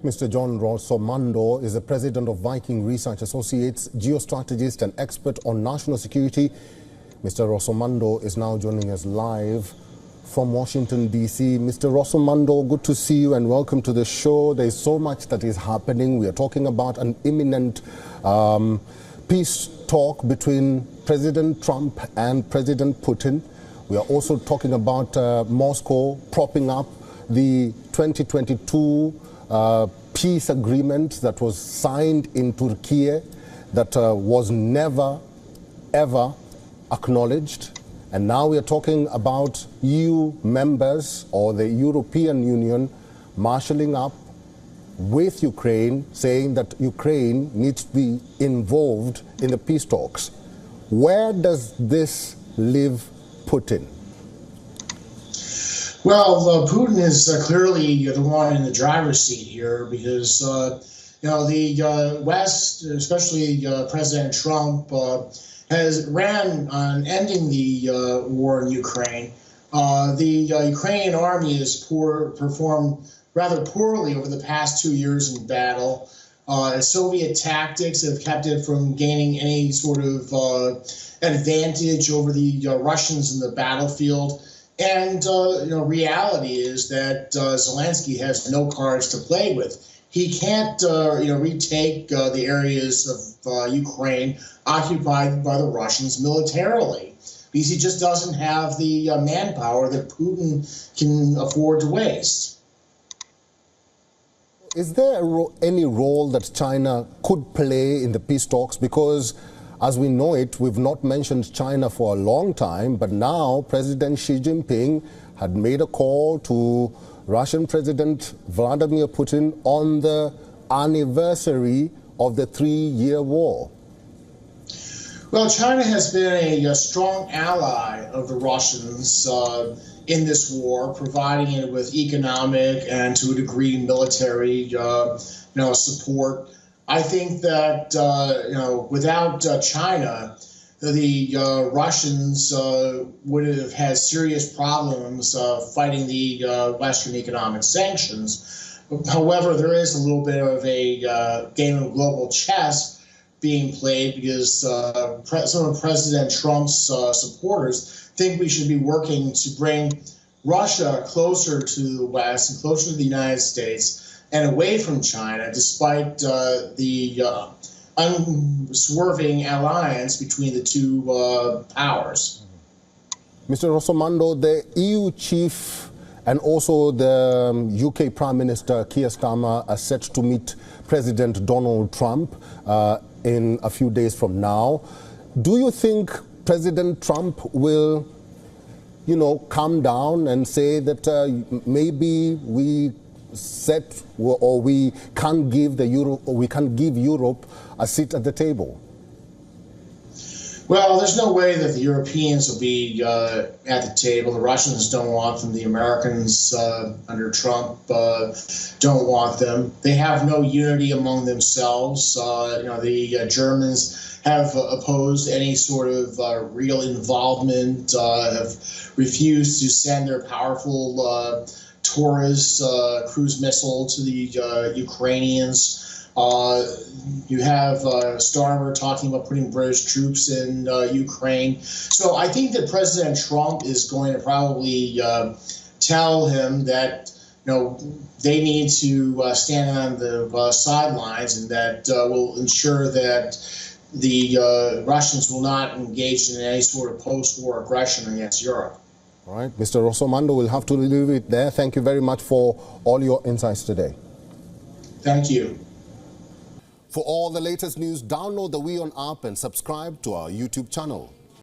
Mr. John Rossomando is the president of Viking Research Associates, geostrategist and expert on national security. Mr. Rossomando is now joining us live from Washington, D.C. Mr. Rossomando, good to see you and welcome to the show. There is so much that is happening. We are talking about an imminent peace talk between President Trump and President Putin. We are also talking about Moscow propping up the 2022 peace agreement that was signed in Turkey that was never, ever acknowledged. And now we are talking about EU members or the European Union marshalling up with Ukraine, saying that Ukraine needs to be involved in the peace talks. Where does this leave Putin? Well, Putin is clearly the one in the driver's seat here because, the West, especially President Trump, has ran on ending the war in Ukraine. The Ukrainian army has performed rather poorly over the past 2 years in battle. Soviet tactics have kept it from gaining any sort of advantage over the Russians in the battlefield. And, reality is that Zelensky has no cards to play with. He can't, retake the areas of Ukraine occupied by the Russians militarily because he just doesn't have the manpower that Putin can afford to waste. Is there any role that China could play in the peace talks? Because as we know it, we've not mentioned China for a long time, but now President Xi Jinping had made a call to Russian President Vladimir Putin on the anniversary of the 3-year war. Well, China has been a strong ally of the Russians in this war, providing it with economic and, to a degree, military support. I think that, without China, the Russians would have had serious problems fighting the Western economic sanctions. However, there is a little bit of a game of global chess being played because some of President Trump's supporters think we should be working to bring Russia closer to the West and closer to the United States and away from China, despite the unswerving alliance between the two powers. Mr. Rossomando, the EU chief and also the UK Prime Minister Keir Starmer are set to meet President Donald Trump in a few days from now. Do you think President Trump will, calm down and say that maybe we can't give Europe a seat at the table? Well, there's no way that the Europeans will be at the table. The Russians don't want them. The Americans under Trump don't want them. They have no unity among themselves. The Germans have opposed any sort of real involvement, have refused to send their powerful Taurus cruise missile to the Ukrainians. You have Starmer talking about putting British troops in Ukraine. So I think that President Trump is going to probably tell him that they need to stand on the sidelines, and that will ensure that the Russians will not engage in any sort of post-war aggression against Europe. All right, Mr. Rossomando, we'll have to leave it there. Thank you very much for all your insights today. Thank you. For all the latest news, download the WION app and subscribe to our YouTube channel.